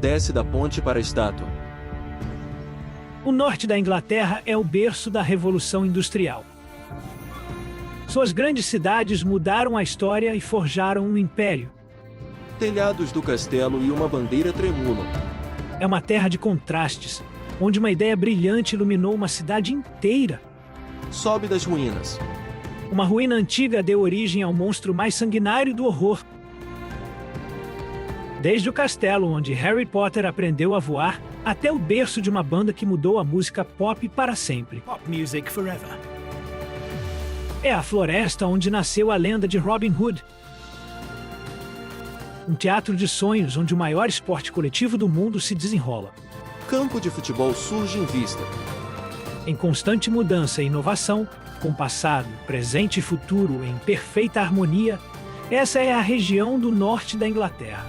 desce da ponte para a estátua. O norte da Inglaterra é o berço da Revolução Industrial. Suas grandes cidades mudaram a história e forjaram um império. Telhados do castelo e uma bandeira tremulam. É uma terra de contrastes, onde uma ideia brilhante iluminou uma cidade inteira. Sobe das ruínas. Uma ruína antiga deu origem ao monstro mais sanguinário do horror. Desde o castelo onde Harry Potter aprendeu a voar, até o berço de uma banda que mudou a música pop para sempre. Pop music forever. É a floresta onde nasceu a lenda de Robin Hood. Um teatro de sonhos onde o maior esporte coletivo do mundo se desenrola. Campo de futebol surge em vista. Em constante mudança e inovação, com passado, presente e futuro em perfeita harmonia, essa é a região do norte da Inglaterra.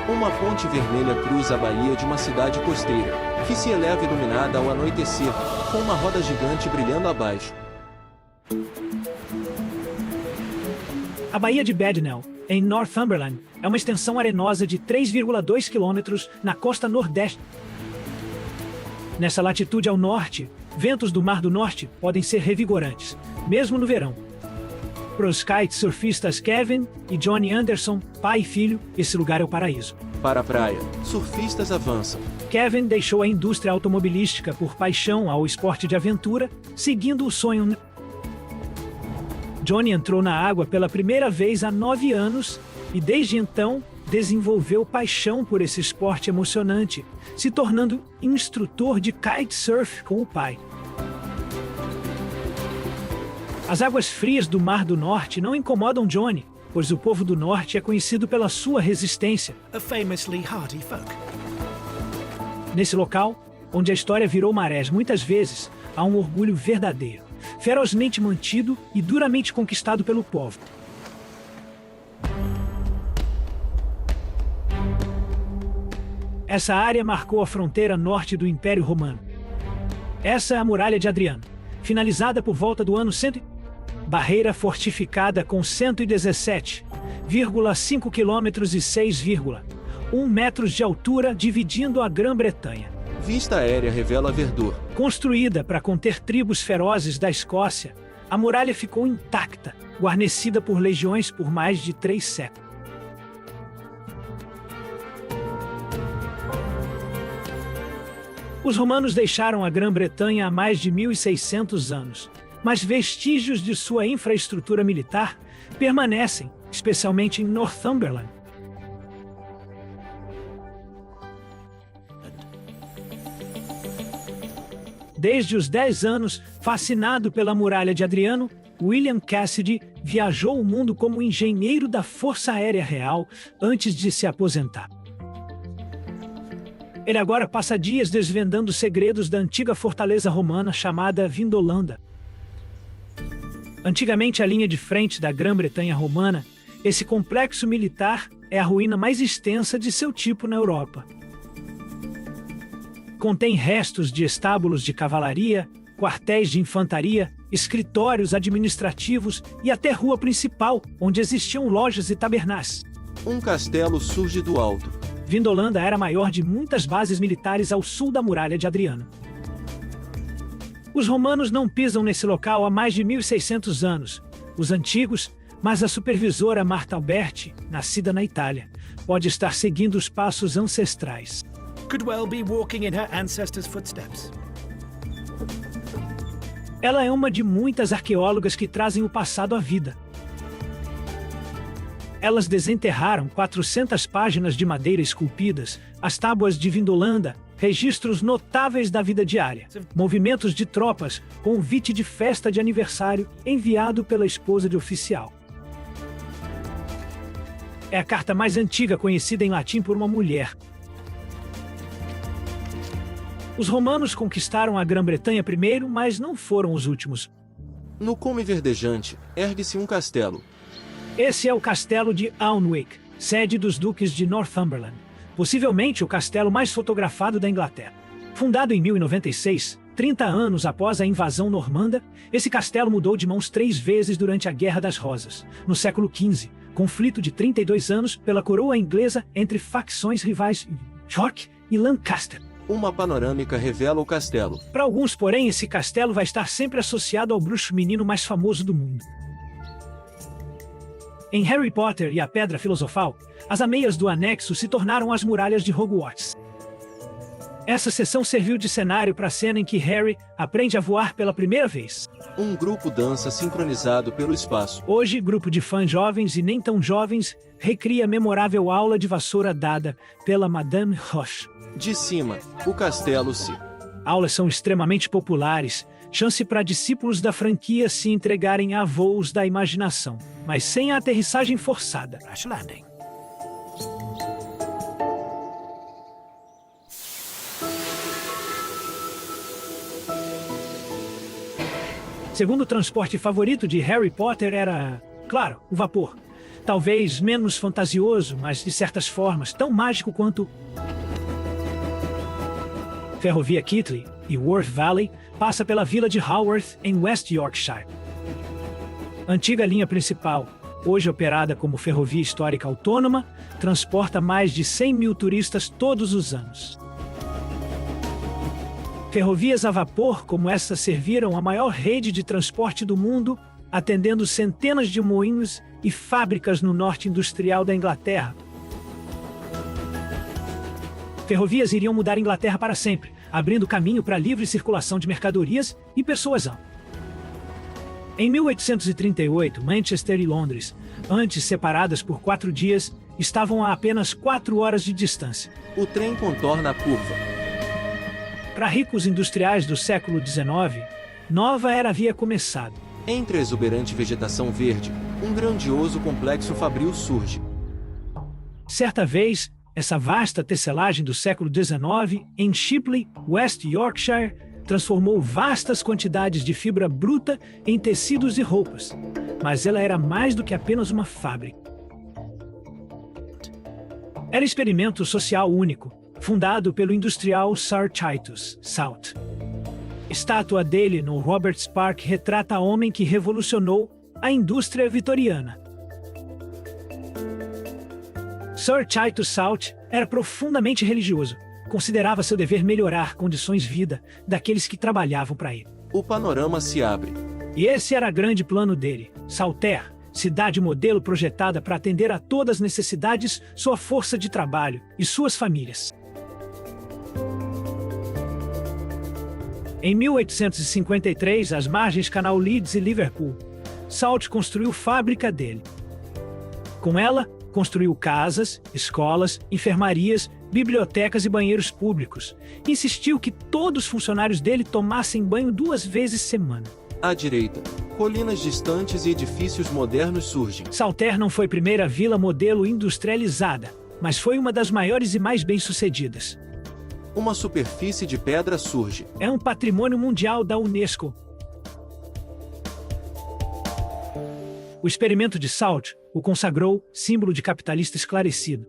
Uma ponte vermelha cruza a baía de uma cidade costeira, que se eleva iluminada ao anoitecer, com uma roda gigante brilhando abaixo. A Baía de Badenoch, em Northumberland, é uma extensão arenosa de 3,2 km na costa nordeste. Nessa latitude ao norte, ventos do Mar do Norte podem ser revigorantes, mesmo no verão. Para os kitesurfistas Kevin e Johnny Anderson, pai e filho, esse lugar é o paraíso. Para a praia, surfistas avançam. Kevin deixou a indústria automobilística por paixão ao esporte de aventura, seguindo o sonho. Johnny entrou na água pela primeira vez há 9 anos e, desde então, desenvolveu paixão por esse esporte emocionante, se tornando instrutor de kitesurf com o pai. As águas frias do Mar do Norte não incomodam Johnny, pois o povo do Norte é conhecido pela sua resistência. A famously hardy folk. Nesse local, onde a história virou marés muitas vezes, há um orgulho verdadeiro, ferozmente mantido e duramente conquistado pelo povo. Essa área marcou a fronteira norte do Império Romano. Essa é a Muralha de Adriano, finalizada por volta do ano 100. Barreira fortificada com 117,5 km e 6,1 metros de altura dividindo a Grã-Bretanha. Vista aérea revela verdor. Construída para conter tribos ferozes da Escócia, a muralha ficou intacta, guarnecida por legiões por mais de 3 séculos. Os romanos deixaram a Grã-Bretanha há mais de 1.600 anos, mas vestígios de sua infraestrutura militar permanecem, especialmente em Northumberland. Desde os 10 anos, fascinado pela Muralha de Adriano, William Cassidy viajou o mundo como engenheiro da Força Aérea Real antes de se aposentar. Ele agora passa dias desvendando segredos da antiga fortaleza romana chamada Vindolanda. Antigamente a linha de frente da Grã-Bretanha romana, esse complexo militar é a ruína mais extensa de seu tipo na Europa. Contém restos de estábulos de cavalaria, quartéis de infantaria, escritórios administrativos e até rua principal, onde existiam lojas e tabernais. Um castelo surge do alto. Vindolanda era a maior de muitas bases militares ao sul da Muralha de Adriano. Os romanos não pisam nesse local há mais de 1.600 anos. Os antigos, mas a supervisora Marta Alberti, nascida na Itália, pode estar seguindo os passos ancestrais. Could well be walking in her ancestors' footsteps. Ela é uma de muitas arqueólogas que trazem o passado à vida. Elas desenterraram 400 páginas de madeira esculpidas, as tábuas de Vindolanda, registros notáveis da vida diária, movimentos de tropas, convite de festa de aniversário enviado pela esposa de oficial. É a carta mais antiga conhecida em latim por uma mulher. Os romanos conquistaram a Grã-Bretanha primeiro, mas não foram os últimos. No cume verdejante, ergue-se um castelo. Esse é o castelo de Alnwick, sede dos duques de Northumberland, possivelmente o castelo mais fotografado da Inglaterra. Fundado em 1096, 30 anos após a invasão normanda, esse castelo mudou de mãos 3 vezes durante a Guerra das Rosas. No século XV, conflito de 32 anos pela coroa inglesa entre facções rivais York e Lancaster. Uma panorâmica revela o castelo. Para alguns, porém, esse castelo vai estar sempre associado ao bruxo menino mais famoso do mundo. Em Harry Potter e a Pedra Filosofal, as ameias do anexo se tornaram as muralhas de Hogwarts. Essa seção serviu de cenário para a cena em que Harry aprende a voar pela primeira vez. Um grupo dança sincronizado pelo espaço. Hoje, grupo de fãs jovens e nem tão jovens recria a memorável aula de vassoura dada pela Madame Roche. De cima, o castelo se... Aulas são extremamente populares, chance para discípulos da franquia se entregarem a voos da imaginação, mas sem a aterrissagem forçada. Crash landing. Segundo transporte favorito de Harry Potter era, claro, o vapor. Talvez menos fantasioso, mas de certas formas tão mágico quanto... Ferrovia Keighley e Worth Valley passa pela vila de Haworth, em West Yorkshire. Antiga linha principal, hoje operada como ferrovia histórica autônoma, transporta mais de 100 mil turistas todos os anos. Ferrovias a vapor como essa serviram a maior rede de transporte do mundo, atendendo centenas de moinhos e fábricas no norte industrial da Inglaterra. Ferrovias iriam mudar a Inglaterra para sempre, abrindo caminho para a livre circulação de mercadorias e pessoas. Em 1838, Manchester e Londres, antes separadas por 4 dias, estavam a apenas 4 horas de distância. O trem contorna a curva. Para ricos industriais do século XIX, nova era havia começado. Entre a exuberante vegetação verde, um grandioso complexo fabril surge. Certa vez, essa vasta tecelagem do século XIX, em Shipley, West Yorkshire, transformou vastas quantidades de fibra bruta em tecidos e roupas. Mas ela era mais do que apenas uma fábrica. Era experimento social único, fundado pelo industrial Sir Titus Salt. Estátua dele no Roberts Park retrata a homem que revolucionou a indústria vitoriana. Sir Titus Salt era profundamente religioso. Considerava seu dever melhorar condições de vida daqueles que trabalhavam para ele. O panorama se abre. E esse era o grande plano dele. Saltaire, cidade modelo projetada para atender a todas as necessidades, sua força de trabalho e suas famílias. Em 1853, às margens canal Leeds e Liverpool, Salt construiu fábrica dele. Com ela, construiu casas, escolas, enfermarias, bibliotecas e banheiros públicos. Insistiu que todos os funcionários dele tomassem banho 2 vezes semana. À direita, colinas distantes e edifícios modernos surgem. Saltaire não foi a primeira vila modelo industrializada, mas foi uma das maiores e mais bem-sucedidas. Uma superfície de pedra surge. É um patrimônio mundial da Unesco. O experimento de Salt o consagrou símbolo de capitalista esclarecido.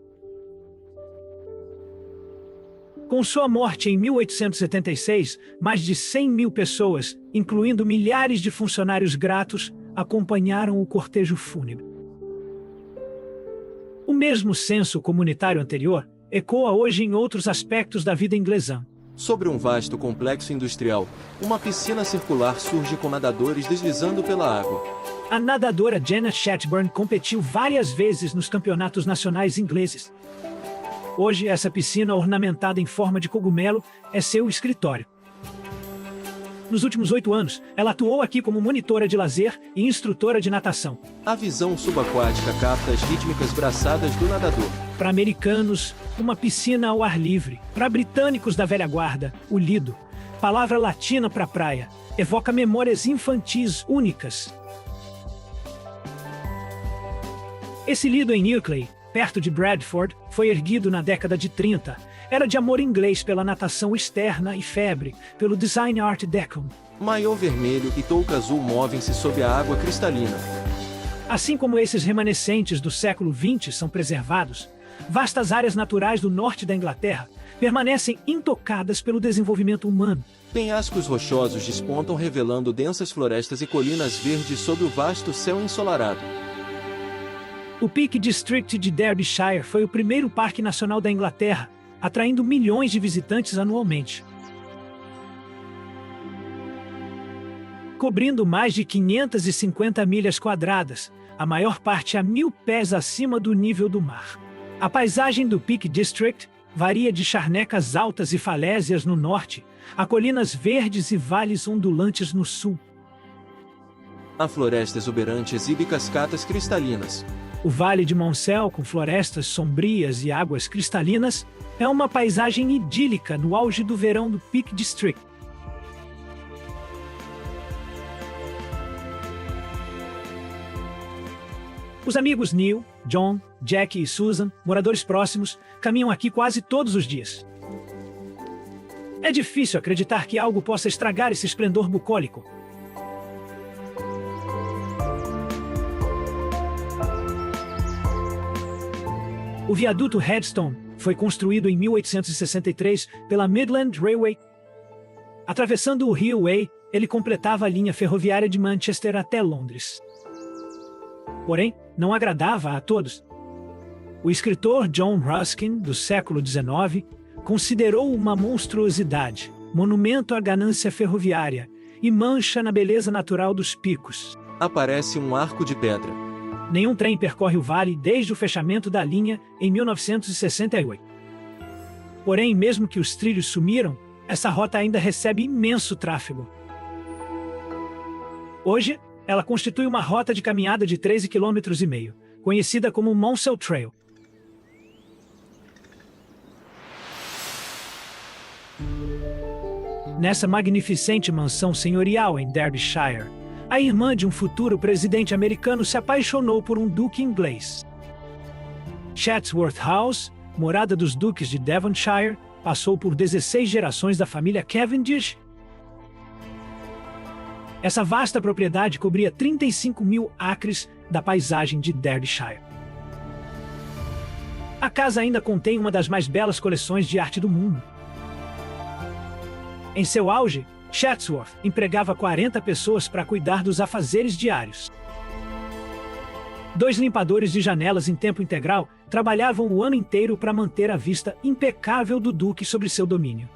Com sua morte em 1876, mais de 100 mil pessoas, incluindo milhares de funcionários gratos, acompanharam o cortejo fúnebre. O mesmo senso comunitário anterior ecoa hoje em outros aspectos da vida inglesa. Sobre um vasto complexo industrial, uma piscina circular surge com nadadores deslizando pela água. A nadadora Janet Shetburn competiu várias vezes nos campeonatos nacionais ingleses. Hoje, essa piscina ornamentada em forma de cogumelo é seu escritório. Nos últimos 8 anos, ela atuou aqui como monitora de lazer e instrutora de natação. A visão subaquática capta as rítmicas braçadas do nadador. Para americanos, uma piscina ao ar livre. Para britânicos da velha guarda, o lido, palavra latina para praia, evoca memórias infantis únicas. Esse lido em Ilkley, perto de Bradford, foi erguido na década de 30. Era de amor inglês pela natação externa e febre pelo design Art Deco. Maiô vermelho e touca azul movem-se sob a água cristalina. Assim como esses remanescentes do século XX são preservados, vastas áreas naturais do norte da Inglaterra permanecem intocadas pelo desenvolvimento humano. Penhascos rochosos despontam revelando densas florestas e colinas verdes sob o vasto céu ensolarado. O Peak District de Derbyshire foi o primeiro parque nacional da Inglaterra, atraindo milhões de visitantes anualmente. Cobrindo mais de 550 milhas quadradas, a maior parte a 1.000 pés acima do nível do mar. A paisagem do Peak District varia de charnecas altas e falésias no norte, a colinas verdes e vales ondulantes no sul. A floresta exuberante exibe cascatas cristalinas. O Vale de Monsell, com florestas sombrias e águas cristalinas, é uma paisagem idílica no auge do verão do Peak District. Os amigos Neil, John, Jack e Susan, moradores próximos, caminham aqui quase todos os dias. É difícil acreditar que algo possa estragar esse esplendor bucólico. O viaduto Headstone foi construído em 1863 pela Midland Railway. Atravessando o Rio Wey, ele completava a linha ferroviária de Manchester até Londres. Porém, não agradava a todos. O escritor John Ruskin, do século XIX, considerou uma monstruosidade, monumento à ganância ferroviária e mancha na beleza natural dos picos. Aparece um arco de pedra. Nenhum trem percorre o vale desde o fechamento da linha em 1968. Porém, mesmo que os trilhos sumiram, essa rota ainda recebe imenso tráfego. Hoje, ela constitui uma rota de caminhada de 13,5 km, conhecida como Monsell Trail. Nessa magnificente mansão senhorial em Derbyshire, a irmã de um futuro presidente americano se apaixonou por um duque inglês. Chatsworth House, morada dos duques de Devonshire, passou por 16 gerações da família Cavendish. Essa vasta propriedade cobria 35.000 acres da paisagem de Derbyshire. A casa ainda contém uma das mais belas coleções de arte do mundo. Em seu auge, Chatsworth empregava 40 pessoas para cuidar dos afazeres diários. 2 limpadores de janelas em tempo integral trabalhavam o ano inteiro para manter a vista impecável do duque sobre seu domínio.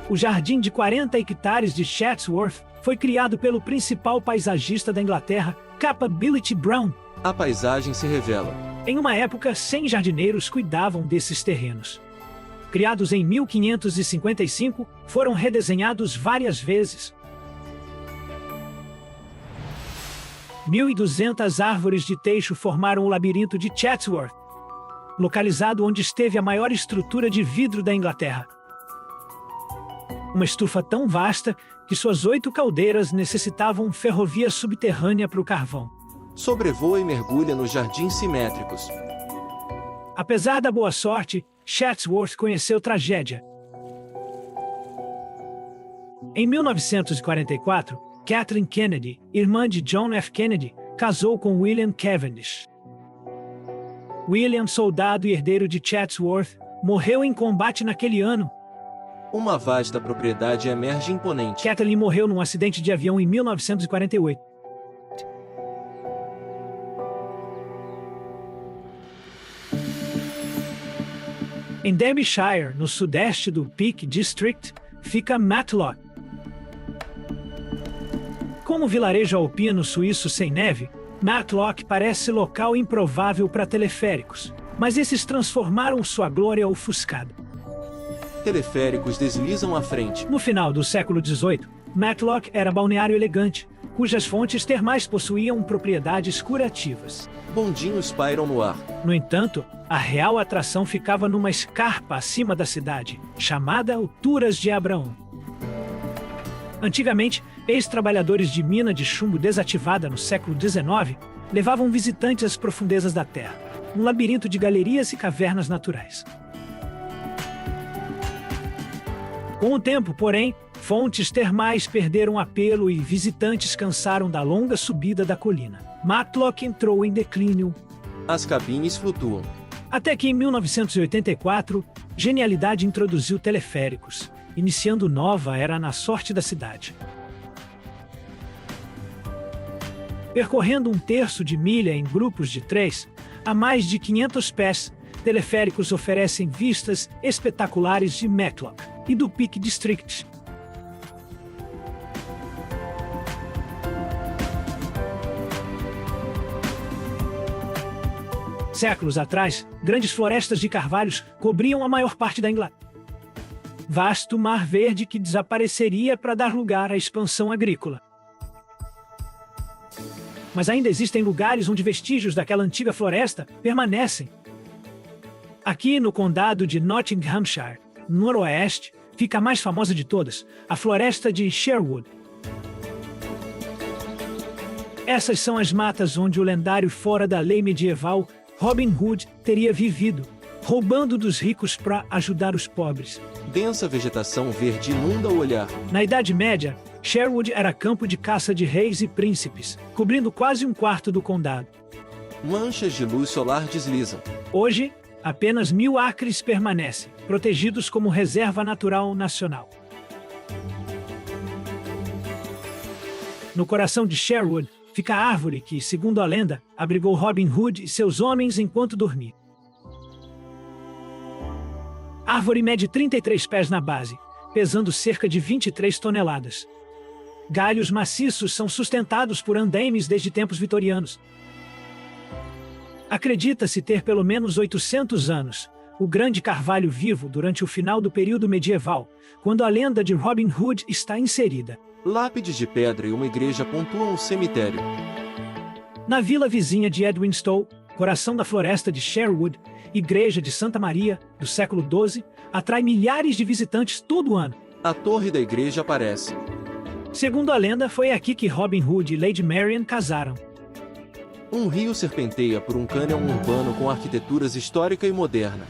O jardim de 40 hectares de Chatsworth foi criado pelo principal paisagista da Inglaterra, Capability Brown. A paisagem se revela. Em uma época, 100 jardineiros cuidavam desses terrenos. Criados em 1555, foram redesenhados várias vezes. 1.200 árvores de teixo formaram o labirinto de Chatsworth, localizado onde esteve a maior estrutura de vidro da Inglaterra. Uma estufa tão vasta que suas 8 caldeiras necessitavam ferrovia subterrânea para o carvão. Sobrevoa e mergulha nos jardins simétricos. Apesar da boa sorte, Chatsworth conheceu tragédia. Em 1944, Kathleen Kennedy, irmã de John F. Kennedy, casou com William Cavendish. William, soldado e herdeiro de Chatsworth, morreu em combate naquele ano. Uma vasta propriedade emerge imponente. Kathleen morreu num acidente de avião em 1948. Em Derbyshire, no sudeste do Peak District, fica Matlock. Como vilarejo alpino suíço sem neve, Matlock parece local improvável para teleféricos, mas esses transformaram sua glória ofuscada. Teleféricos deslizam à frente. No final do século XVIII, Matlock era balneário elegante, cujas fontes termais possuíam propriedades curativas. Bondinhos pairam no ar. No entanto, a real atração ficava numa escarpa acima da cidade, chamada Alturas de Abraão. Antigamente, ex-trabalhadores de mina de chumbo desativada no século XIX levavam visitantes às profundezas da terra, um labirinto de galerias e cavernas naturais. Com o tempo, porém, fontes termais perderam apelo e visitantes cansaram da longa subida da colina. Matlock entrou em declínio. As cabines flutuam. Até que em 1984, Genialidade introduziu teleféricos, iniciando nova era na sorte da cidade. Percorrendo 1/3 de milha em grupos de 3, a mais de 500 pés, teleféricos oferecem vistas espetaculares de Matlock e do Peak District. Séculos atrás, grandes florestas de carvalhos cobriam a maior parte da Inglaterra. Vasto mar verde que desapareceria para dar lugar à expansão agrícola. Mas ainda existem lugares onde vestígios daquela antiga floresta permanecem. Aqui no condado de Nottinghamshire, no noroeste, fica a mais famosa de todas, a floresta de Sherwood. Essas são as matas onde o lendário fora da lei medieval Robin Hood teria vivido, roubando dos ricos para ajudar os pobres. Densa vegetação verde inunda o olhar. Na Idade Média, Sherwood era campo de caça de reis e príncipes, cobrindo quase 1/4 do condado. Manchas de luz solar deslizam. Hoje, apenas 1000 acres permanecem, protegidos como reserva natural nacional. No coração de Sherwood, fica a árvore que, segundo a lenda, abrigou Robin Hood e seus homens enquanto dormiam. A árvore mede 33 pés na base, pesando cerca de 23 toneladas. Galhos maciços são sustentados por andaimes desde tempos vitorianos. Acredita-se ter pelo menos 800 anos, o grande carvalho vivo durante o final do período medieval, quando a lenda de Robin Hood está inserida. Lápides de pedra e uma igreja pontuam o cemitério. Na vila vizinha de Edwinstowe, coração da floresta de Sherwood, igreja de Santa Maria, do século XII, atrai milhares de visitantes todo ano. A torre da igreja aparece. Segundo a lenda, foi aqui que Robin Hood e Lady Marian casaram. Um rio serpenteia por um cânion urbano com arquiteturas histórica e moderna.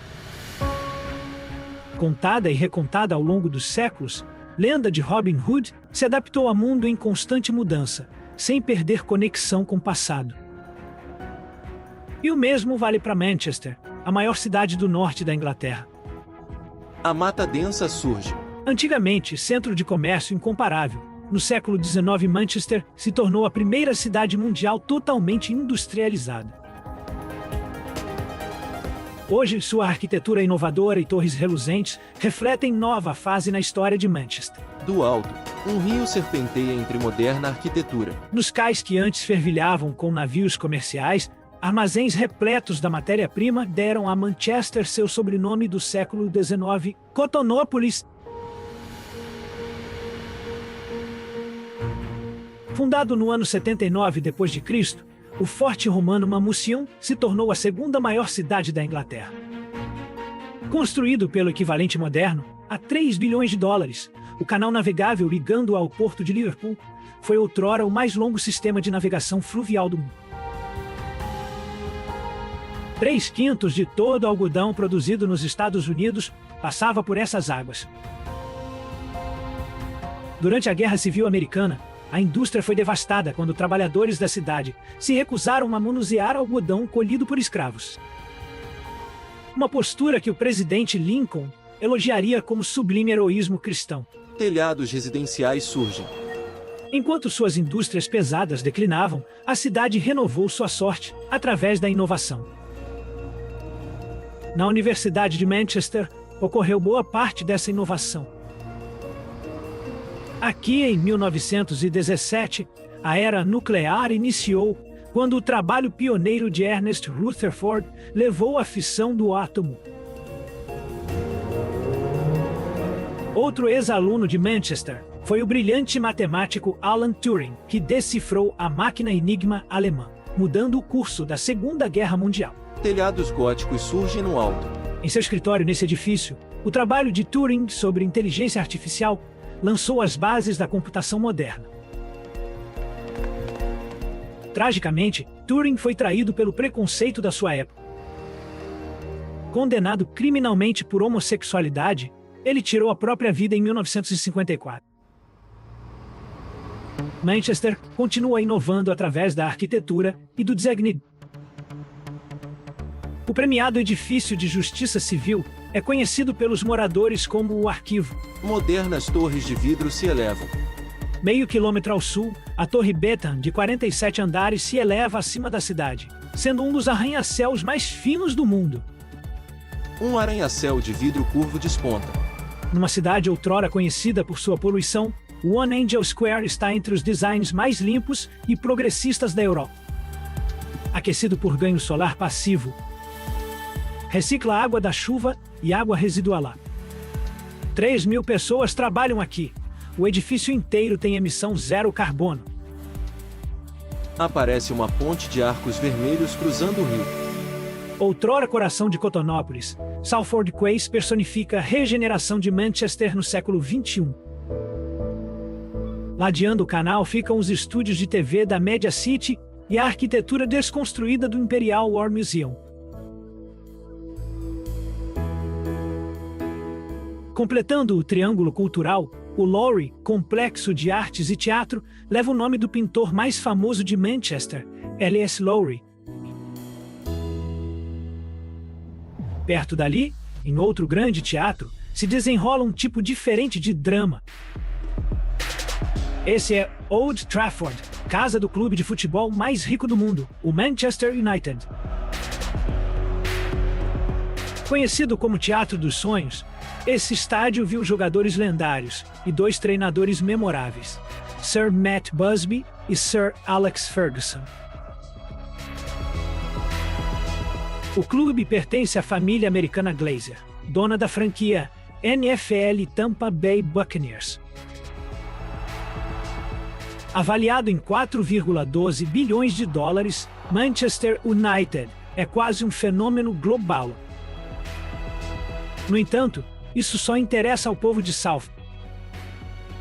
Contada e recontada ao longo dos séculos, lenda de Robin Hood se adaptou a mundo em constante mudança, sem perder conexão com o passado. E o mesmo vale para Manchester, a maior cidade do norte da Inglaterra. A mata densa surge. Antigamente, centro de comércio incomparável, no século XIX Manchester se tornou a primeira cidade mundial totalmente industrializada. Hoje, sua arquitetura inovadora e torres reluzentes refletem nova fase na história de Manchester. Do alto, um rio serpenteia entre moderna arquitetura. Nos cais que antes fervilhavam com navios comerciais, armazéns repletos da matéria-prima deram a Manchester seu sobrenome do século XIX, Cotonópolis. Fundado no ano 79 d.C., o Forte Romano Mamucium se tornou a segunda maior cidade da Inglaterra. Construído pelo equivalente moderno, a 3 bilhões de dólares, o canal navegável ligando ao porto de Liverpool foi outrora o mais longo sistema de navegação fluvial do mundo. 3/5 de todo o algodão produzido nos Estados Unidos passava por essas águas. Durante a Guerra Civil Americana, a indústria foi devastada quando trabalhadores da cidade se recusaram a manusear algodão colhido por escravos. Uma postura que o presidente Lincoln elogiaria como sublime heroísmo cristão. Telhados residenciais surgem. Enquanto suas indústrias pesadas declinavam, a cidade renovou sua sorte através da inovação. Na Universidade de Manchester, ocorreu boa parte dessa inovação. Aqui, em 1917, a era nuclear iniciou, quando o trabalho pioneiro de Ernest Rutherford levou à fissão do átomo. Outro ex-aluno de Manchester foi o brilhante matemático Alan Turing, que decifrou a máquina Enigma alemã, mudando o curso da Segunda Guerra Mundial. Telhados góticos surgem no alto. Em seu escritório nesse edifício, o trabalho de Turing sobre inteligência artificial lançou as bases da computação moderna. Tragicamente, Turing foi traído pelo preconceito da sua época. Condenado criminalmente por homossexualidade, ele tirou a própria vida em 1954. Manchester continua inovando através da arquitetura e do design. O premiado edifício de justiça civil é conhecido pelos moradores como o Arquivo. Modernas torres de vidro se elevam. Meio quilômetro ao sul, a Torre Bethan, de 47 andares, se eleva acima da cidade, sendo um dos arranha-céus mais finos do mundo. Um arranha-céu de vidro curvo desponta. Numa cidade outrora conhecida por sua poluição, o One Angel Square está entre os designs mais limpos e progressistas da Europa. Aquecido por ganho solar passivo, recicla água da chuva e água residual. 3.000 pessoas trabalham aqui. O edifício inteiro tem emissão zero carbono. Aparece uma ponte de arcos vermelhos cruzando o rio. Outrora coração de Cotonópolis, Salford Quays personifica a regeneração de Manchester no século XXI. Ladeando o canal ficam os estúdios de TV da Media City e a arquitetura desconstruída do Imperial War Museum. Completando o triângulo cultural, o Lowry, complexo de artes e teatro, leva o nome do pintor mais famoso de Manchester, L.S. Lowry. Perto dali, em outro grande teatro, se desenrola um tipo diferente de drama. Esse é Old Trafford, casa do clube de futebol mais rico do mundo, o Manchester United. Conhecido como Teatro dos Sonhos, esse estádio viu jogadores lendários e 2 treinadores memoráveis, Sir Matt Busby e Sir Alex Ferguson. O clube pertence à família americana Glazer, dona da franquia NFL Tampa Bay Buccaneers. Avaliado em 4,12 bilhões de dólares, Manchester United é quase um fenômeno global. No entanto, isso só interessa ao povo de South.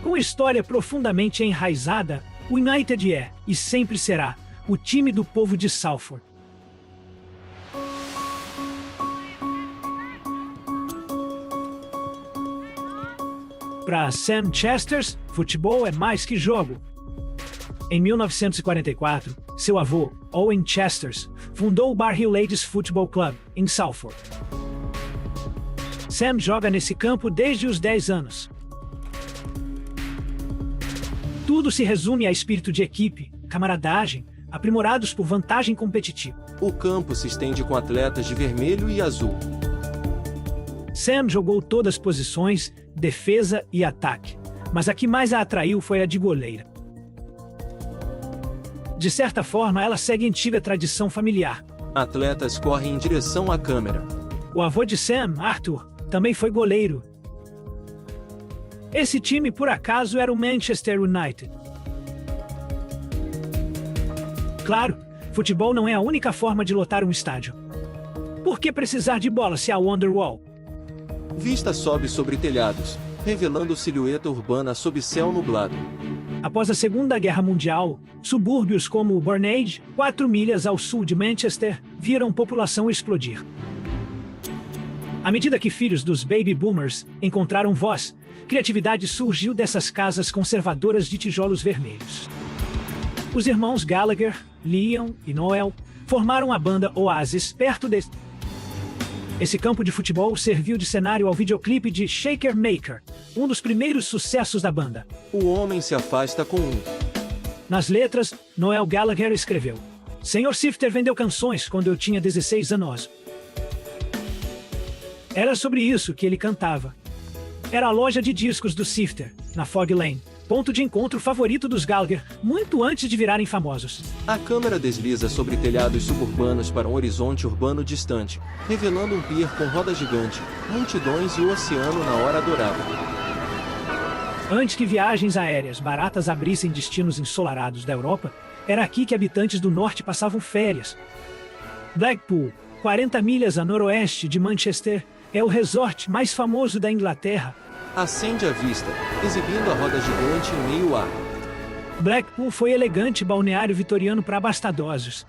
Com história profundamente enraizada, o United é, e sempre será, o time do povo de Salford. Para Sam Chesters, futebol é mais que jogo. Em 1944, seu avô, Owen Chesters, fundou o Bar Hill Ladies Football Club, em Salford. Sam joga nesse campo desde os 10 anos. Tudo se resume a espírito de equipe, camaradagem, aprimorados por vantagem competitiva. O campo se estende com atletas de vermelho e azul. Sam jogou todas as posições, defesa e ataque, mas a que mais a atraiu foi a de goleira. De certa forma, ela segue a antiga tradição familiar. Atletas correm em direção à câmera. O avô de Sam, Arthur, também foi goleiro. Esse time, por acaso, era o Manchester United. Claro, futebol não é a única forma de lotar um estádio. Por que precisar de bola se há Wonderwall? Vista sobe sobre telhados, revelando silhueta urbana sob céu nublado. Após a Segunda Guerra Mundial, subúrbios como Burnage, 4 milhas ao sul de Manchester, viram população explodir. À medida que filhos dos baby boomers encontraram voz, criatividade surgiu dessas casas conservadoras de tijolos vermelhos. Os irmãos Gallagher, Liam e Noel formaram a banda Oasis perto desse. Esse campo de futebol serviu de cenário ao videoclipe de Shaker Maker, um dos primeiros sucessos da banda. O homem se afasta com um. Nas letras, Noel Gallagher escreveu: Sr. Sifter vendeu canções quando eu tinha 16 anos. Era sobre isso que ele cantava. Era a loja de discos do Sifter, na Fog Lane, ponto de encontro favorito dos Gallagher, muito antes de virarem famosos. A câmera desliza sobre telhados suburbanos para um horizonte urbano distante, revelando um pier com roda gigante, multidões e o oceano na hora dourada. Antes que viagens aéreas baratas abrissem destinos ensolarados da Europa, era aqui que habitantes do norte passavam férias. Blackpool, 40 milhas a noroeste de Manchester, é o resort mais famoso da Inglaterra. Acende a vista, exibindo a roda gigante em meio ar. Blackpool foi elegante balneário vitoriano para abastadosos.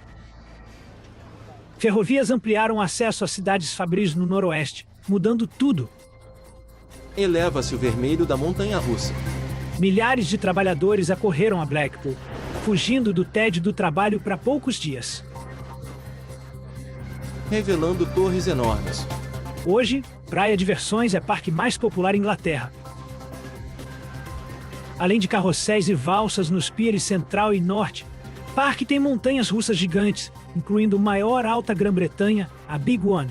Ferrovias ampliaram o acesso às cidades fabris no noroeste, mudando tudo. Eleva-se o vermelho da montanha-russa. Milhares de trabalhadores acorreram a Blackpool, fugindo do tédio do trabalho para poucos dias. revelando torres enormes. Hoje, Praia Diversões é parque mais popular em Inglaterra. Além de carrosséis e valsas nos piers Central e Norte, o parque tem montanhas russas gigantes, incluindo o maior alta Grã-Bretanha, a Big One.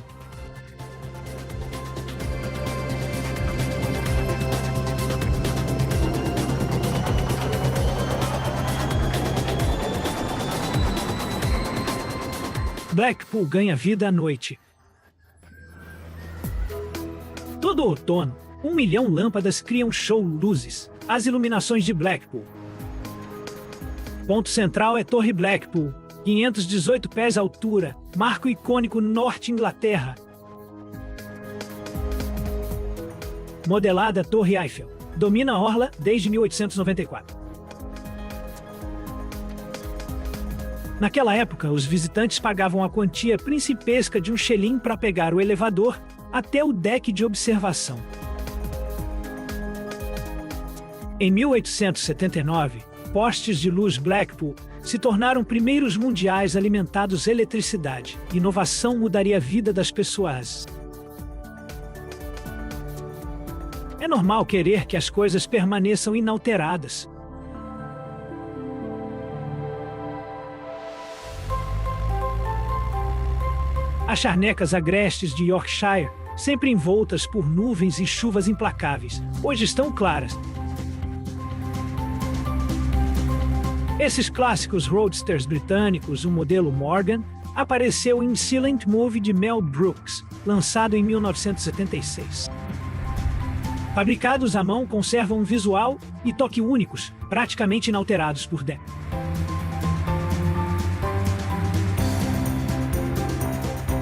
Blackpool ganha vida à noite. Todo outono, 1 milhão lâmpadas criam show luzes, as iluminações de Blackpool. Ponto central é Torre Blackpool, 518 pés de altura, marco icônico Norte Inglaterra. Modelada Torre Eiffel, domina a orla desde 1894. Naquela época, os visitantes pagavam a quantia principesca de um shilling para pegar o elevador até o deck de observação. Em 1879, postes de luz Blackpool se tornaram primeiros mundiais alimentados a eletricidade. Inovação mudaria a vida das pessoas. É normal querer que as coisas permaneçam inalteradas. As charnecas agrestes de Yorkshire, sempre envoltas por nuvens e chuvas implacáveis, hoje estão claras. Esses clássicos roadsters britânicos, o modelo Morgan, apareceu em Silent Movie de Mel Brooks, lançado em 1976. Fabricados à mão, conservam um visual e toque únicos, praticamente inalterados por décadas.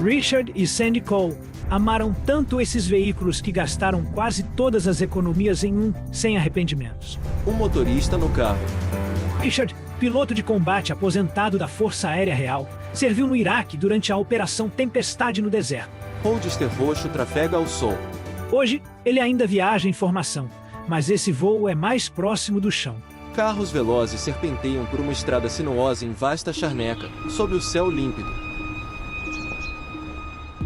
Richard e Sandy Cole amaram tanto esses veículos que gastaram quase todas as economias em um, sem arrependimentos. Um motorista no carro. Richard, piloto de combate aposentado da Força Aérea Real, serviu no Iraque durante a Operação Tempestade no deserto. Roadster roxo trafega ao sol. Hoje, ele ainda viaja em formação, mas esse voo é mais próximo do chão. Carros velozes serpenteiam por uma estrada sinuosa em vasta charneca, sob o céu límpido.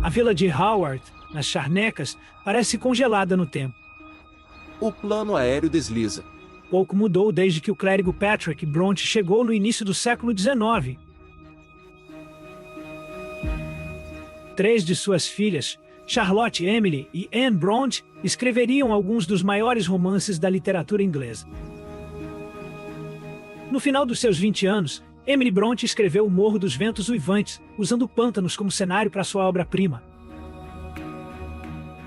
A vila de Howard, nas charnecas, parece congelada no tempo. O plano aéreo desliza. Pouco mudou desde que o clérigo Patrick Bronte chegou no início do século XIX. 3 de suas filhas, Charlotte Emily e Anne Bronte, escreveriam alguns dos maiores romances da literatura inglesa. No final dos seus 20 anos, Emily Bronte escreveu O Morro dos Ventos Uivantes, usando pântanos como cenário para sua obra-prima.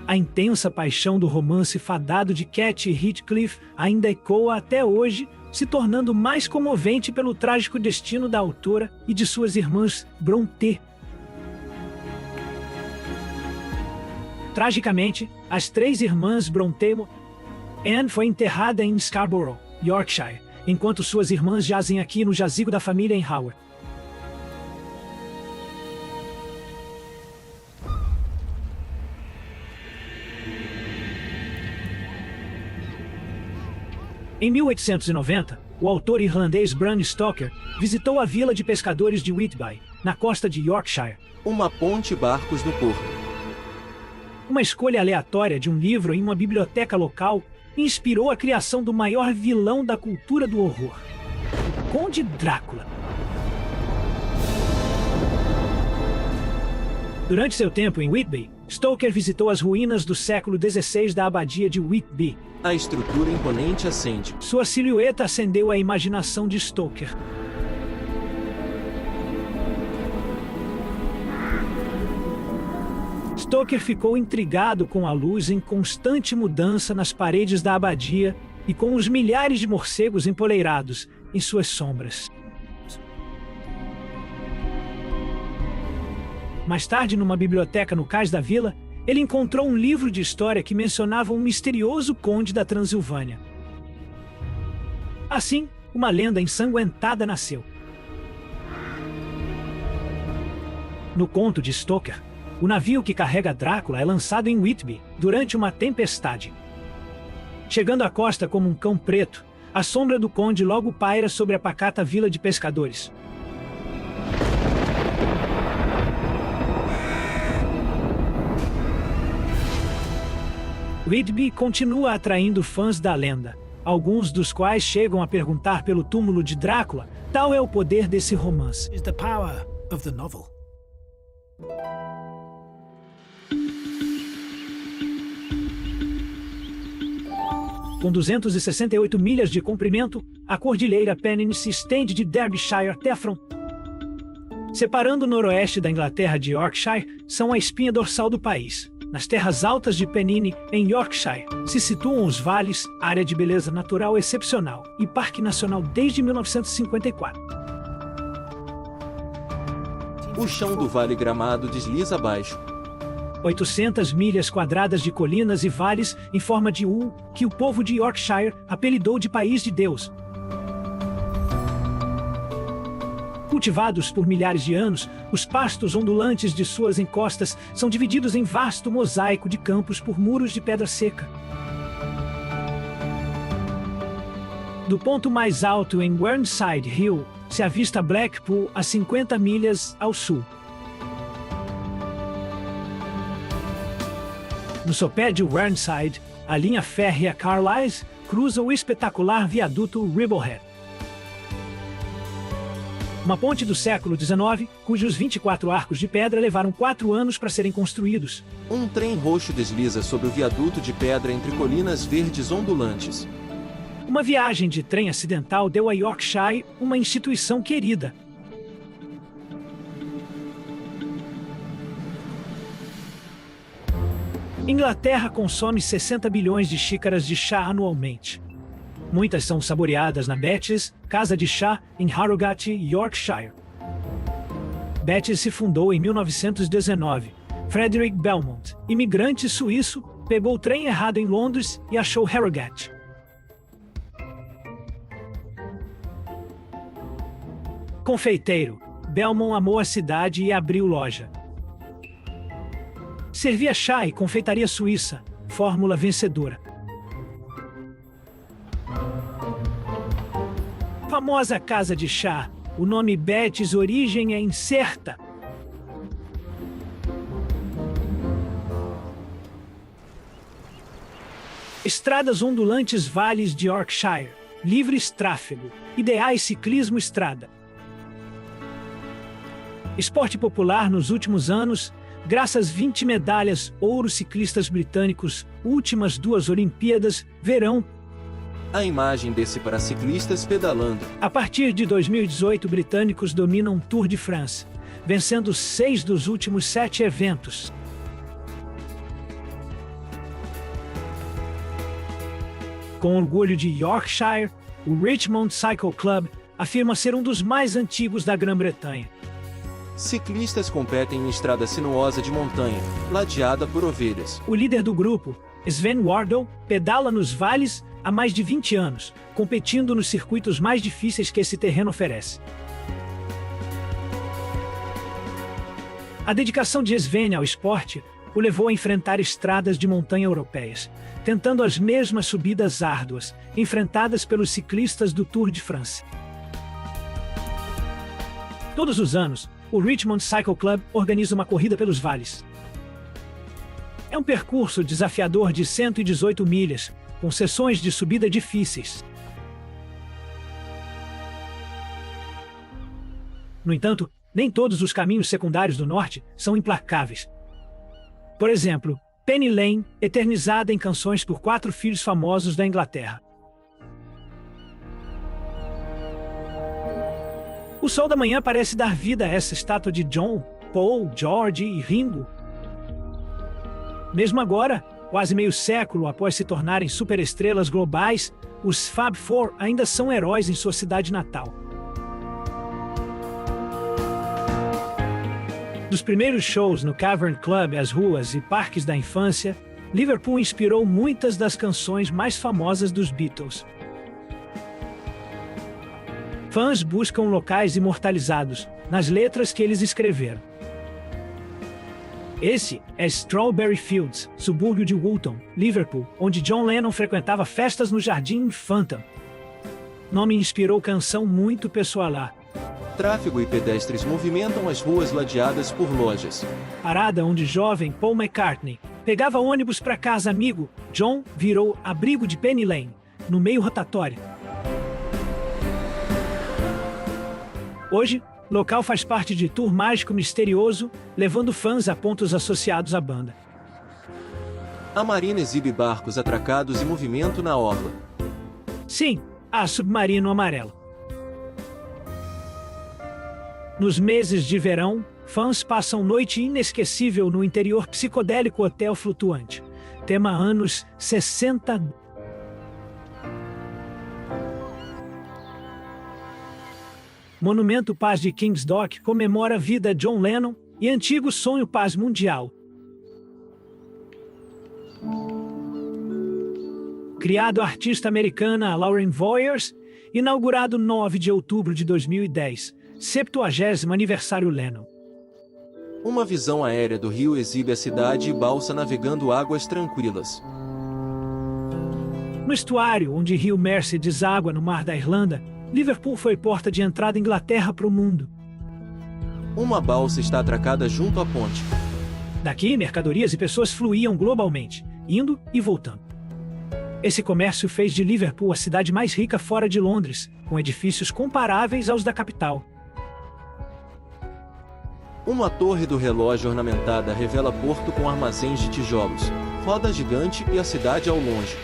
A intensa paixão do romance fadado de Cat Heathcliff ainda ecoa até hoje, se tornando mais comovente pelo trágico destino da autora e de suas irmãs Brontë. Tragicamente, as 3 irmãs Brontë. Anne foi enterrada em Scarborough, Yorkshire, enquanto suas irmãs jazem aqui no jazigo da família em Howard. Em 1890, o autor irlandês Bram Stoker visitou a vila de pescadores de Whitby, na costa de Yorkshire. Uma ponte barcos no porto. Uma escolha aleatória de um livro em uma biblioteca local inspirou a criação do maior vilão da cultura do horror, o Conde Drácula. Durante seu tempo em Whitby, Stoker visitou as ruínas do século XVI da abadia de Whitby. A estrutura imponente acende. Sua silhueta acendeu a imaginação de Stoker. Stoker ficou intrigado com a luz em constante mudança nas paredes da abadia e com os milhares de morcegos empoleirados em suas sombras. Mais tarde, numa biblioteca no cais da vila, ele encontrou um livro de história que mencionava um misterioso conde da Transilvânia. Assim, uma lenda ensanguentada nasceu. No conto de Stoker, o navio que carrega Drácula é lançado em Whitby durante uma tempestade. Chegando à costa como um cão preto, a sombra do conde logo paira sobre a pacata vila de pescadores. Whitby continua atraindo fãs da lenda, alguns dos quais chegam a perguntar pelo túmulo de Drácula. Tal é o poder desse romance. Is the power of the novel. Com 268 milhas de comprimento, a Cordilheira Pennine se estende de Derbyshire até a fronteira. Separando o noroeste da Inglaterra de Yorkshire, são a espinha dorsal do país. Nas terras altas de Pennine, em Yorkshire, se situam os vales, área de beleza natural excepcional e parque nacional desde 1954. O chão do Vale Gramado desliza abaixo. 800 milhas quadradas de colinas e vales em forma de U, que o povo de Yorkshire apelidou de País de Deus. Cultivados por milhares de anos, os pastos ondulantes de suas encostas são divididos em vasto mosaico de campos por muros de pedra seca. Do ponto mais alto em Whernside Hill, se avista Blackpool a 50 milhas ao sul. No sopé de Whernside, a linha férrea Carlisle cruza o espetacular viaduto Ribblehead. Uma ponte do século XIX, cujos 24 arcos de pedra levaram 4 anos para serem construídos. Um trem roxo desliza sobre o viaduto de pedra entre colinas verdes ondulantes. Uma viagem de trem acidental deu a Yorkshire uma instituição querida. Inglaterra consome 60 bilhões de xícaras de chá anualmente. Muitas são saboreadas na Betty's, casa de chá, em Harrogate, Yorkshire. Betty's se fundou em 1919. Frederick Belmont, imigrante suíço, pegou o trem errado em Londres e achou Harrogate. Confeiteiro, Belmont amou a cidade e abriu loja. Servia chá e confeitaria suíça, fórmula vencedora. Famosa casa de chá, o nome Betty's origem é incerta. Estradas ondulantes vales de Yorkshire, livres tráfego, ideais ciclismo estrada. Esporte popular nos últimos anos, graças 20 medalhas ouro ciclistas britânicos, últimas 2 Olimpíadas, verão. A imagem desse para ciclistas pedalando. A partir de 2018, britânicos dominam o Tour de France, vencendo 6 dos últimos 7 eventos. Com orgulho de Yorkshire, o Richmond Cycle Club afirma ser um dos mais antigos da Grã-Bretanha. Ciclistas competem em estrada sinuosa de montanha, ladeada por ovelhas. O líder do grupo, Sven Wardle, pedala nos vales há mais de 20 anos, competindo nos circuitos mais difíceis que esse terreno oferece. A dedicação de Sven ao esporte o levou a enfrentar estradas de montanha europeias, tentando as mesmas subidas árduas, enfrentadas pelos ciclistas do Tour de France. Todos os anos, o Richmond Cycle Club organiza uma corrida pelos vales. É um percurso desafiador de 118 milhas, com sessões de subida difíceis. No entanto, nem todos os caminhos secundários do norte são implacáveis. Por exemplo, Penny Lane, eternizada em canções por 4 filhos famosos da Inglaterra. O sol da manhã parece dar vida a essa estátua de John, Paul, George e Ringo. Mesmo agora, quase meio século após se tornarem superestrelas globais, os Fab Four ainda são heróis em sua cidade natal. Dos primeiros shows no Cavern Club às ruas e parques da infância, Liverpool inspirou muitas das canções mais famosas dos Beatles. Fãs buscam locais imortalizados nas letras que eles escreveram. Esse é Strawberry Fields, subúrbio de Woolton, Liverpool, onde John Lennon frequentava festas no Jardim Phantom. Nome inspirou canção muito pessoal. Tráfego e pedestres movimentam as ruas ladeadas por lojas. Parada onde jovem Paul McCartney pegava ônibus para casa amigo, John virou abrigo de Penny Lane, no meio rotatório. Hoje, o local faz parte de tour mágico misterioso, levando fãs a pontos associados à banda. A marina exibe barcos atracados e movimento na orla. Sim, há submarino amarelo. Nos meses de verão, fãs passam noite inesquecível no interior psicodélico hotel flutuante. Tema anos 60. Monumento Paz de Kings Dock comemora a vida de John Lennon e antigo sonho paz mundial. Criado a artista americana Lauren Voyers, inaugurado 9 de outubro de 2010, 70º aniversário Lennon. Uma visão aérea do rio exibe a cidade e balsa navegando águas tranquilas. No estuário onde Rio Mersey deságua no Mar da Irlanda, Liverpool foi porta de entrada da Inglaterra para o mundo. Uma balsa está atracada junto à ponte. Daqui, mercadorias e pessoas fluíam globalmente, indo e voltando. Esse comércio fez de Liverpool a cidade mais rica fora de Londres, com edifícios comparáveis aos da capital. Uma torre do relógio ornamentada revela porto com armazéns de tijolos, roda gigante e a cidade ao longe.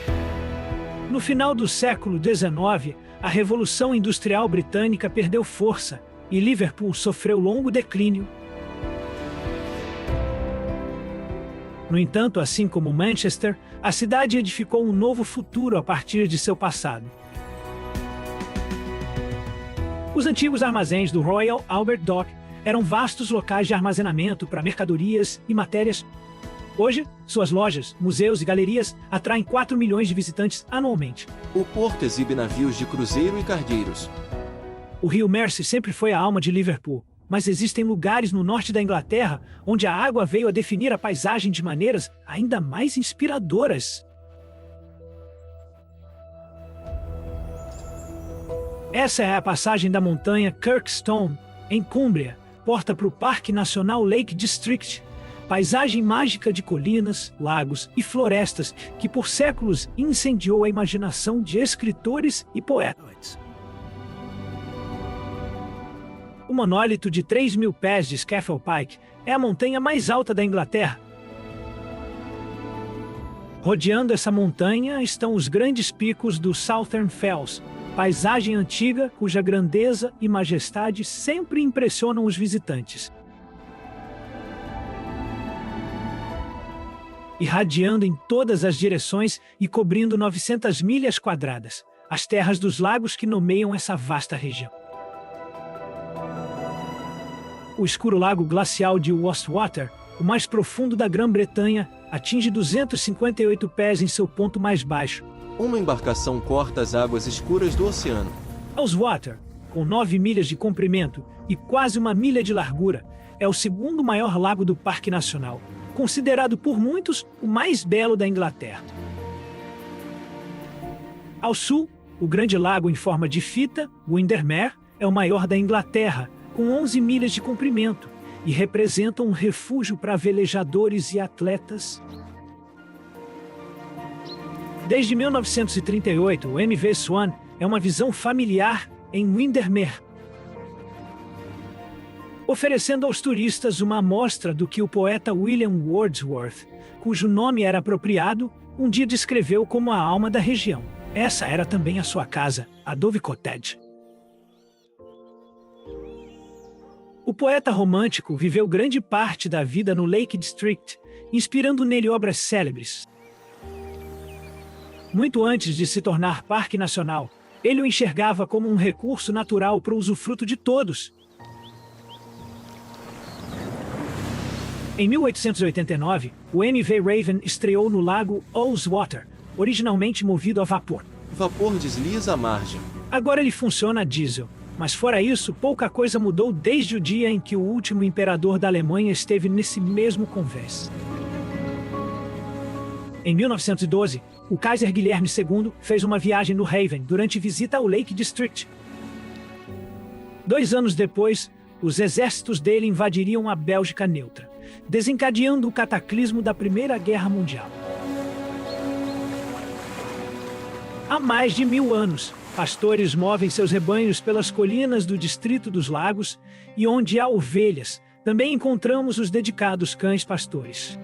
No final do século XIX, a Revolução Industrial Britânica perdeu força e Liverpool sofreu longo declínio. No entanto, assim como Manchester, a cidade edificou um novo futuro a partir de seu passado. Os antigos armazéns do Royal Albert Dock eram vastos locais de armazenamento para mercadorias e matérias. Hoje, suas lojas, museus e galerias atraem 4 milhões de visitantes anualmente. O porto exibe navios de cruzeiro e cargueiros. O rio Mersey sempre foi a alma de Liverpool, mas existem lugares no norte da Inglaterra onde a água veio a definir a paisagem de maneiras ainda mais inspiradoras. Essa é a passagem da montanha Kirkstone, em Cumbria, porta para o Parque Nacional Lake District, paisagem mágica de colinas, lagos e florestas que por séculos incendiou a imaginação de escritores e poetas. O monólito de 3.000 pés de Scafell Pike é a montanha mais alta da Inglaterra. Rodeando essa montanha estão os grandes picos do Southern Fells, paisagem antiga cuja grandeza e majestade sempre impressionam os visitantes. Irradiando em todas as direções e cobrindo 900 milhas quadradas, as terras dos lagos que nomeiam essa vasta região. O escuro lago glacial de Wastwater, o mais profundo da Grã-Bretanha, atinge 258 pés em seu ponto mais baixo. Uma embarcação corta as águas escuras do oceano. Ullswater, com 9 milhas de comprimento e quase 1 milha de largura, é o segundo maior lago do Parque Nacional, considerado por muitos o mais belo da Inglaterra. Ao sul, o grande lago em forma de fita, Windermere, é o maior da Inglaterra, com 11 milhas de comprimento, e representa um refúgio para velejadores e atletas. Desde 1938, o MV Swan é uma visão familiar em Windermere, oferecendo aos turistas uma amostra do que o poeta William Wordsworth, cujo nome era apropriado, um dia descreveu como a alma da região. Essa era também a sua casa, a Dove Cottage. O poeta romântico viveu grande parte da vida no Lake District, inspirando nele obras célebres. Muito antes de se tornar parque nacional, ele o enxergava como um recurso natural para o usufruto de todos. Em 1889, o MV Raven estreou no lago Ullswater, originalmente movido a vapor. Vapor desliza à margem. Agora ele funciona a diesel, mas fora isso, pouca coisa mudou desde o dia em que o último imperador da Alemanha esteve nesse mesmo convés. Em 1912, o Kaiser Guilherme II fez uma viagem no Raven durante visita ao Lake District. 2 anos depois, os exércitos dele invadiriam a Bélgica neutra, desencadeando o cataclismo da Primeira Guerra Mundial. Há mais de 1000 anos, pastores movem seus rebanhos pelas colinas do Distrito dos Lagos, e onde há ovelhas, também encontramos os dedicados cães pastores.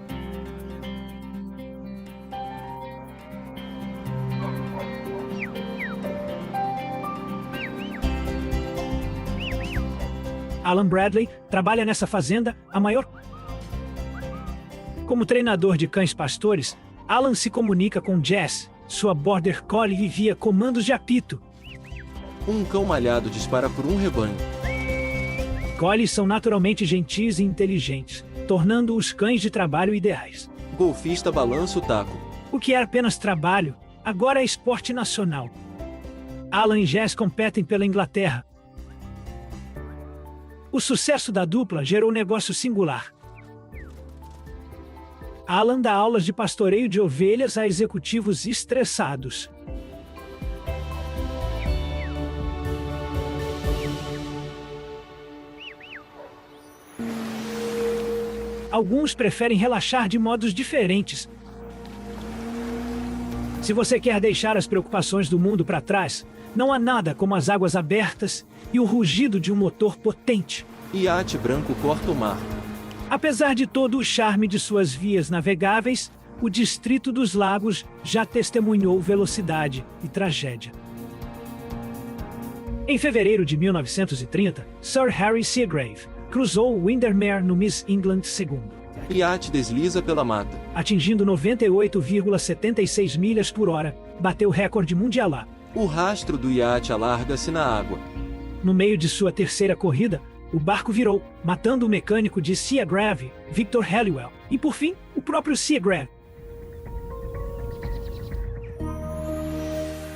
Alan Bradley trabalha nessa fazenda, a maior. Como treinador de cães pastores, Alan se comunica com Jess, sua Border Collie, via comandos de apito. Um cão malhado dispara por um rebanho. Collies são naturalmente gentis e inteligentes, tornando os cães de trabalho ideais. Golfista balança o taco. O que era apenas trabalho, agora é esporte nacional. Alan e Jess competem pela Inglaterra. O sucesso da dupla gerou um negócio singular. Alan dá aulas de pastoreio de ovelhas a executivos estressados. Alguns preferem relaxar de modos diferentes. Se você quer deixar as preocupações do mundo para trás, não há nada como as águas abertas e o rugido de um motor potente. Iate branco corta o mar. Apesar de todo o charme de suas vias navegáveis, o Distrito dos Lagos já testemunhou velocidade e tragédia. Em fevereiro de 1930, Sir Harry Seagrave cruzou o Windermere no Miss England II. Iate desliza pela mata. Atingindo 98,76 milhas por hora, bateu o recorde mundial lá. O rastro do iate alarga-se na água. No meio de sua terceira corrida, o barco virou, matando o mecânico de Seagrave, Victor Halliwell, e por fim, o próprio Seagrave.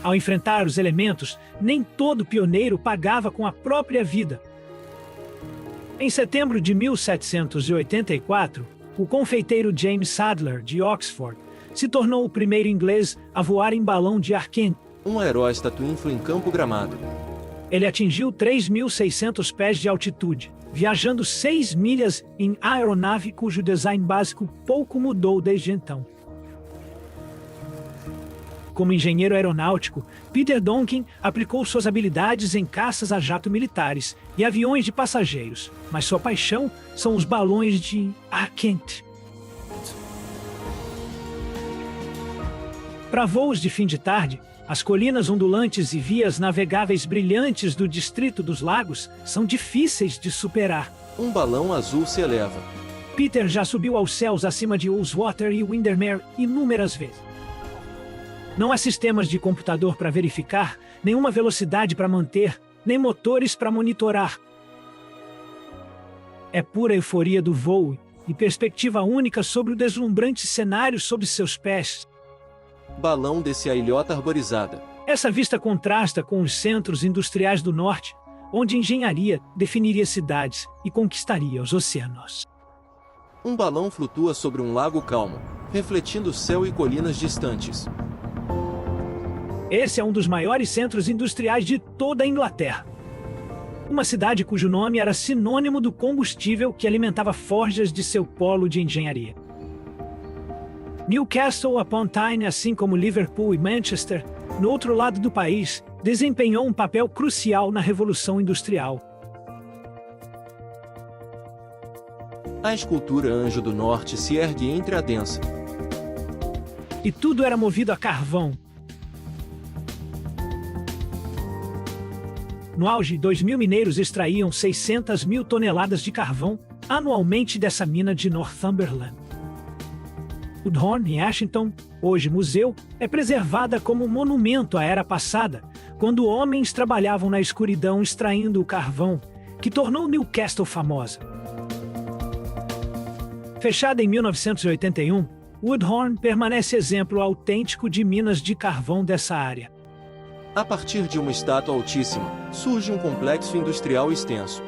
Ao enfrentar os elementos, nem todo pioneiro pagava com a própria vida. Em setembro de 1784, o confeiteiro James Sadler, de Oxford, se tornou o primeiro inglês a voar em balão de ar quente. Um aeróstato infla em campo gramado. Ele atingiu 3.600 pés de altitude, viajando 6 milhas em aeronave cujo design básico pouco mudou desde então. Como engenheiro aeronáutico, Peter Donkin aplicou suas habilidades em caças a jato militares e aviões de passageiros, mas sua paixão são os balões de ar quente. Para voos de fim de tarde, as colinas ondulantes e vias navegáveis brilhantes do Distrito dos Lagos são difíceis de superar. Um balão azul se eleva. Peter já subiu aos céus acima de Ullswater e Windermere inúmeras vezes. Não há sistemas de computador para verificar, nenhuma velocidade para manter, nem motores para monitorar. É pura euforia do voo e perspectiva única sobre o deslumbrante cenário sob seus pés. Balão desce a ilhota arborizada. Essa vista contrasta com os centros industriais do norte, onde engenharia definiria cidades e conquistaria os oceanos. Um balão flutua sobre um lago calmo, refletindo céu e colinas distantes. Esse é um dos maiores centros industriais de toda a Inglaterra. Uma cidade cujo nome era sinônimo do combustível que alimentava forjas de seu polo de engenharia. Newcastle upon Tyne, assim como Liverpool e Manchester, no outro lado do país, desempenhou um papel crucial na Revolução Industrial. A escultura Anjo do Norte se ergue entre a densa. E tudo era movido a carvão. No auge, 2.000 mineiros extraíam 600 mil toneladas de carvão anualmente dessa mina de Northumberland. Woodhorn, em Ashington, hoje museu, é preservada como monumento à era passada, quando homens trabalhavam na escuridão extraindo o carvão, que tornou Newcastle famosa. Fechada em 1981, Woodhorn permanece exemplo autêntico de minas de carvão dessa área. A partir de uma estátua altíssima, surge um complexo industrial extenso.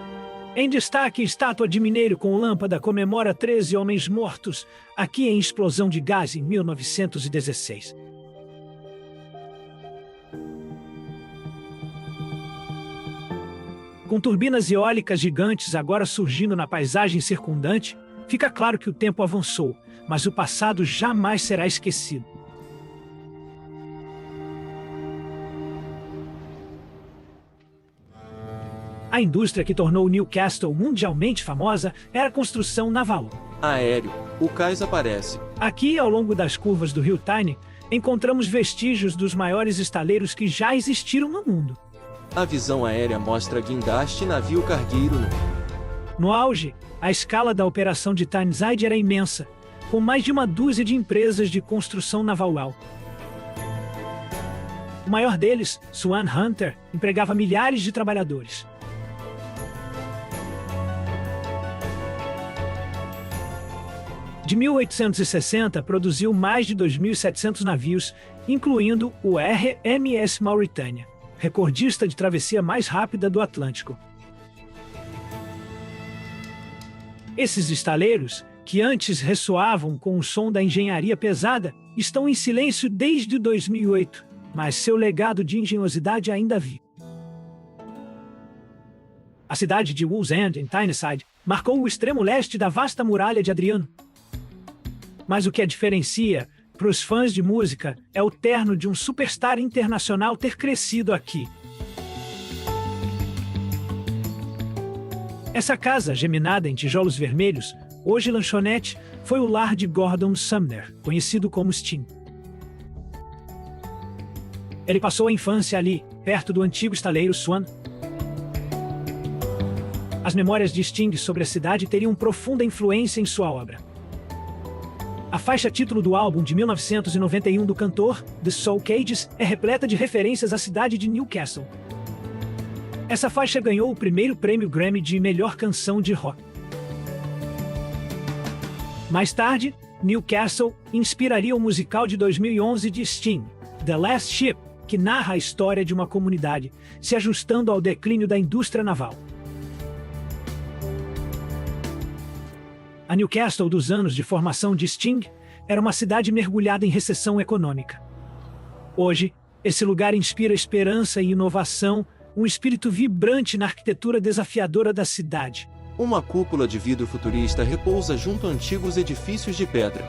Em destaque, estátua de mineiro com lâmpada comemora 13 homens mortos, aqui em explosão de gás em 1916. Com turbinas eólicas gigantes agora surgindo na paisagem circundante, fica claro que o tempo avançou, mas o passado jamais será esquecido. A indústria que tornou Newcastle mundialmente famosa era a construção naval. Aéreo. O cais aparece. Aqui, ao longo das curvas do rio Tyne, encontramos vestígios dos maiores estaleiros que já existiram no mundo. A visão aérea mostra guindaste e navio cargueiro No auge, a escala da operação de Tyneside era imensa, com mais de uma dúzia de empresas de construção naval. O maior deles, Swan Hunter, empregava milhares de trabalhadores. De 1860, produziu mais de 2.700 navios, incluindo o RMS Mauritania, recordista de travessia mais rápida do Atlântico. Esses estaleiros, que antes ressoavam com o som da engenharia pesada, estão em silêncio desde 2008, mas seu legado de engenhosidade ainda vive. A cidade de Wallsend, em Tyneside, marcou o extremo leste da vasta muralha de Adriano. Mas o que a diferencia, para os fãs de música, é o terno de um superstar internacional ter crescido aqui. Essa casa, geminada em tijolos vermelhos, hoje lanchonete, foi o lar de Gordon Sumner, conhecido como Sting. Ele passou a infância ali, perto do antigo estaleiro Swan. As memórias de Sting sobre a cidade teriam profunda influência em sua obra. A faixa título do álbum de 1991 do cantor, The Soul Cages, é repleta de referências à cidade de Newcastle. Essa faixa ganhou o primeiro prêmio Grammy de melhor canção de rock. Mais tarde, Newcastle inspiraria o musical de 2011 de Sting, The Last Ship, que narra a história de uma comunidade se ajustando ao declínio da indústria naval. A Newcastle dos anos de formação de Sting era uma cidade mergulhada em recessão econômica. Hoje, esse lugar inspira esperança e inovação, um espírito vibrante na arquitetura desafiadora da cidade. Uma cúpula de vidro futurista repousa junto a antigos edifícios de pedra.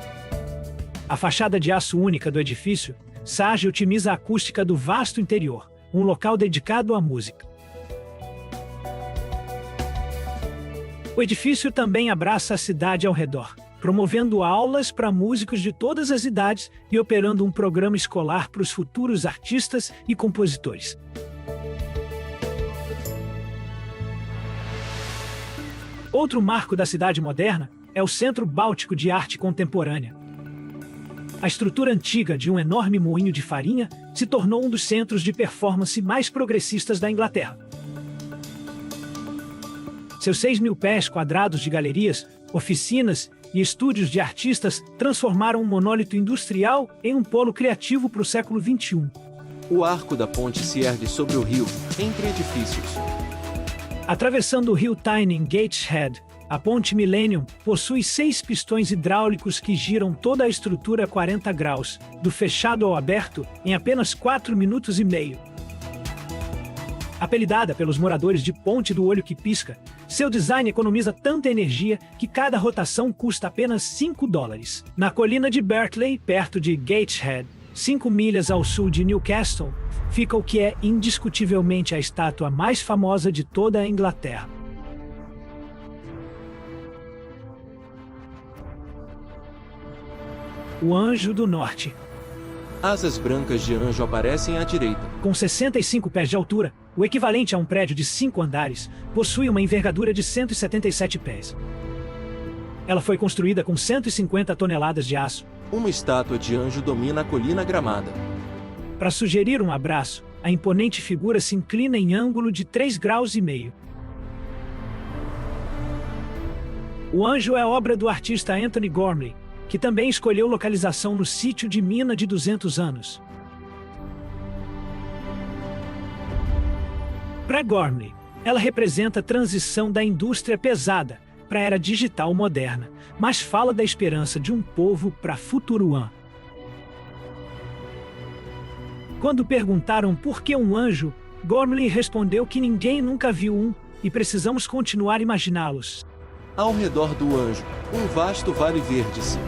A fachada de aço única do edifício Sage otimiza a acústica do vasto interior, um local dedicado à música. O edifício também abraça a cidade ao redor, promovendo aulas para músicos de todas as idades e operando um programa escolar para os futuros artistas e compositores. Outro marco da cidade moderna é o Centro Báltico de Arte Contemporânea. A estrutura antiga de um enorme moinho de farinha se tornou um dos centros de performance mais progressistas da Inglaterra. Seus 6.000 pés quadrados de galerias, oficinas e estúdios de artistas transformaram um monólito industrial em um polo criativo para o século XXI. O arco da ponte se ergue sobre o rio, entre edifícios. Atravessando o rio Tyne em Gateshead, a ponte Millennium possui 6 pistões hidráulicos que giram toda a estrutura a 40 graus, do fechado ao aberto, em apenas 4 minutos e meio. Apelidada pelos moradores de Ponte do Olho que Pisca, seu design economiza tanta energia que cada rotação custa apenas $5. Na colina de Berkeley, perto de Gateshead, 5 milhas ao sul de Newcastle, fica o que é indiscutivelmente a estátua mais famosa de toda a Inglaterra. O Anjo do Norte. Asas brancas de anjo aparecem à direita. Com 65 pés de altura, o equivalente a um prédio de 5 andares, possui uma envergadura de 177 pés. Ela foi construída com 150 toneladas de aço. Uma estátua de anjo domina a colina gramada. Para sugerir um abraço, a imponente figura se inclina em ângulo de 3,5 graus. O anjo é obra do artista Anthony Gormley, que também escolheu localização no sítio de mina de 200 anos. Para Gormley, ela representa a transição da indústria pesada para a era digital moderna, mas fala da esperança de um povo para Futuruan. Quando perguntaram por que um anjo, Gormley respondeu que ninguém nunca viu um e precisamos continuar a imaginá-los. Ao redor do anjo, um vasto vale verde-se.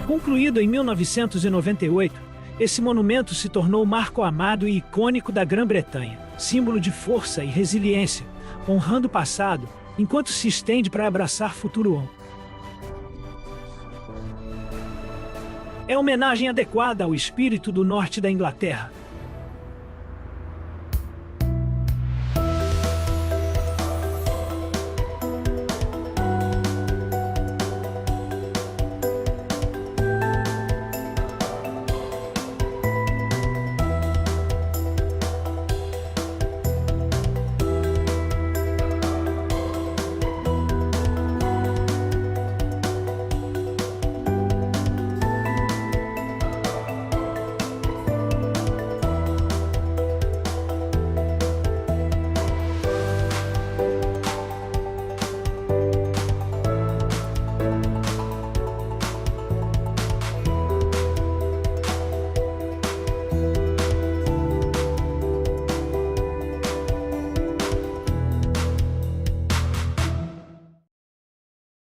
Concluído em 1998, esse monumento se tornou marco amado e icônico da Grã-Bretanha, símbolo de força e resiliência, honrando o passado, enquanto se estende para abraçar futuro. É homenagem adequada ao espírito do norte da Inglaterra.